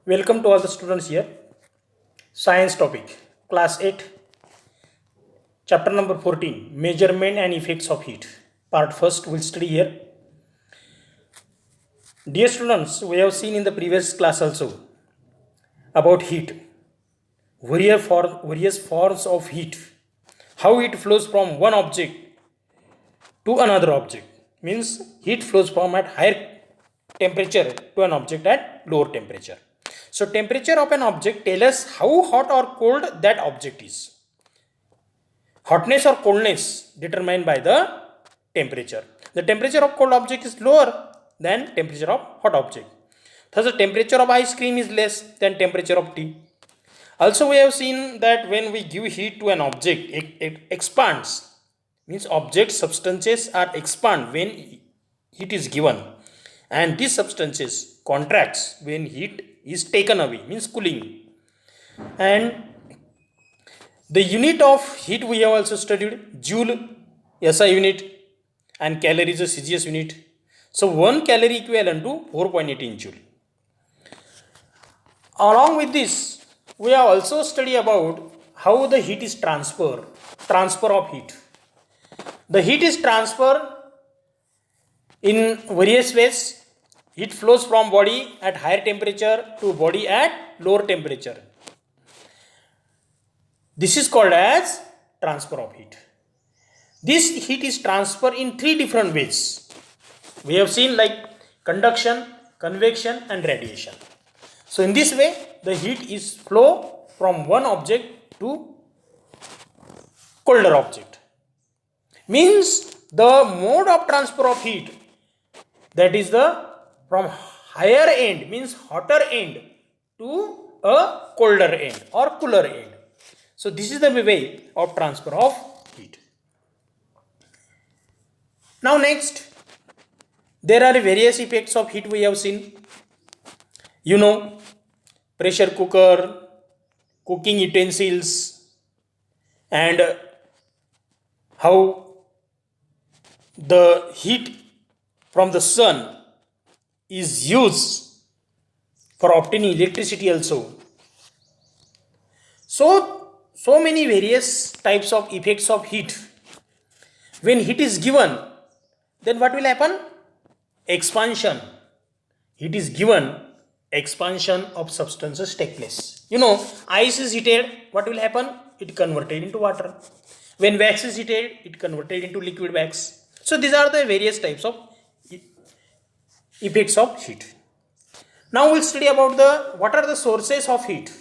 Welcome to all the students here. Science topic, class 8, chapter number 14, measurement and effects of heat. Part first we'll study here. Dear students, we have seen in the previous class also about heat, various forms of heat, how it flows from one object to another object. Means heat flows from at higher temperature to an object at lower temperature. So temperature of an object tells us how hot or cold that object is. Hotness or coldness determined by the temperature. The temperature of cold object is lower than temperature of hot object. Thus the temperature of ice cream is less than temperature of tea. Also we have seen that when we give heat to an object, it expands. Means object substances are expand when heat is given, and these substances contracts when heat is taken away, means cooling. And the unit of heat we have also studied, joule, SI unit, and calorie is a CGS unit. So 1 calorie equivalent to 4.18 joule. Along with this, we have also studied about how the heat is transfer of heat. The heat is transferred in various ways. Heat flows from body at higher temperature to body at lower temperature. This is called as transfer of heat. This heat is transferred in 3 different ways. We have seen like conduction, convection and radiation. So in this way, the heat is flow from one object to colder object. Means the mode of transfer of heat, that is the from higher end, means hotter end, to a colder end or cooler end. So this is the way of transfer of heat. Now next, there are various effects of heat we have seen. You know, pressure cooker, cooking utensils, and how the heat from the sun is used for obtaining electricity also. So many various types of effects of heat. When heat is given, then what will happen? Expansion. Heat is given, expansion of substances take place. You know, ice is heated, what will happen? It converted into water. When wax is heated, it converted into liquid wax. So these are the various types of effects of heat. Now we'll study about what are the sources of heat.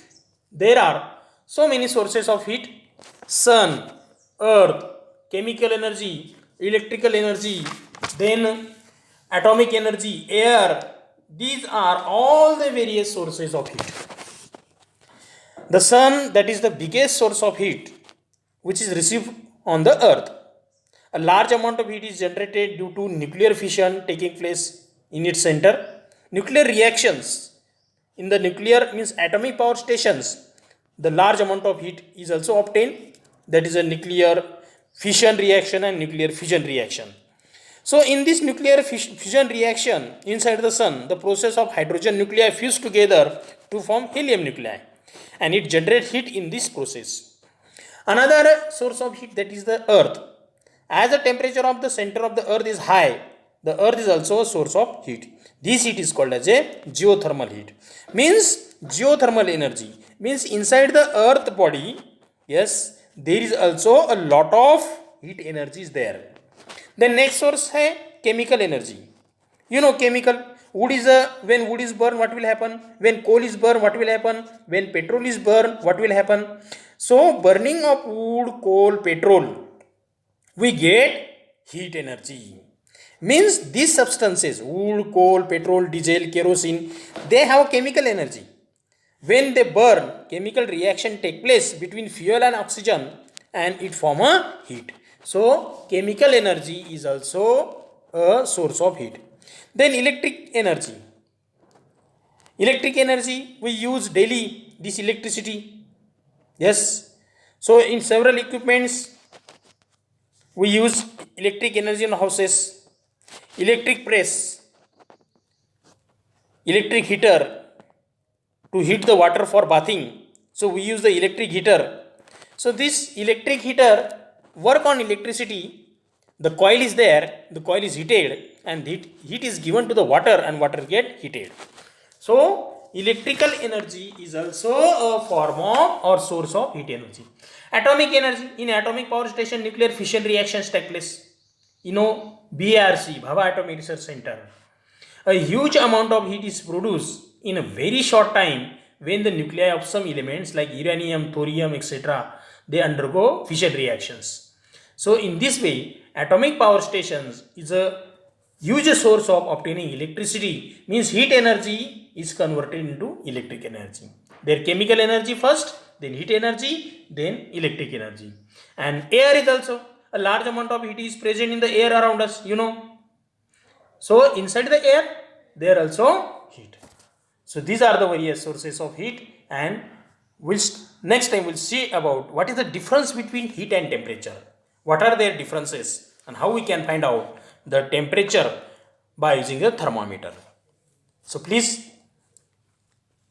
There are so many sources of heat: sun, earth, chemical energy, electrical energy, then atomic energy, air. These are all the various sources of heat. The sun, that is the biggest source of heat which is received on the earth. A large amount of heat is generated due to nuclear fission taking place in its center. Nuclear reactions in the nuclear, means atomic power stations, the large amount of heat is also obtained. That is a nuclear fission reaction and nuclear fission reaction. So in this nuclear fission reaction inside the sun, the process of hydrogen nuclei fuse together to form helium nuclei, and it generates heat in this process. Another source of heat, that is the earth. As the temperature of the center of the earth is high, the earth is also a source of heat. This heat is called as a geothermal heat. Means geothermal energy. Means inside the earth body, yes, there is also a lot of heat energy is there. The next source है chemical energy. You know, chemical, when wood is burned, what will happen? When coal is burned, what will happen? When petrol is burned, what will happen? So burning of wood, coal, petrol, we get heat energy. Means these substances, wood, coal, petrol, diesel, kerosene, they have chemical energy. When they burn, chemical reaction take place between fuel and oxygen, and it form a heat. So chemical energy is also a source of heat. Then electric energy. Electric energy, we use daily this electricity. Yes. So in several equipments, we use electric energy in houses. Electric press, electric heater, to heat the water for bathing. So we use the electric heater. So this electric heater work on electricity. The coil is there, the coil is heated, and heat is given to the water, and water get heated. So electrical energy is also a form of or source of heat energy. Atomic energy, in atomic power station nuclear fission reactions take place. You know, BARC, Bhabha Atomic Research Center. A huge amount of heat is produced in a very short time when the nuclei of some elements like uranium, thorium, etc. they undergo fission reactions. So in this way, atomic power stations is a huge source of obtaining electricity, means heat energy is converted into electric energy. Their chemical energy first, then heat energy, then electric energy. And air is also a large amount of heat is present in the air around us, you know. So inside the air, there also heat. So these are the various sources of heat, and next time we'll see about what is the difference between heat and temperature. What are their differences and how we can find out the temperature by using a thermometer. So please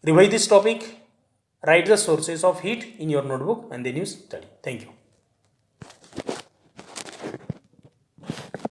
revise this topic, write the sources of heat in your notebook, and then you study. Thank you.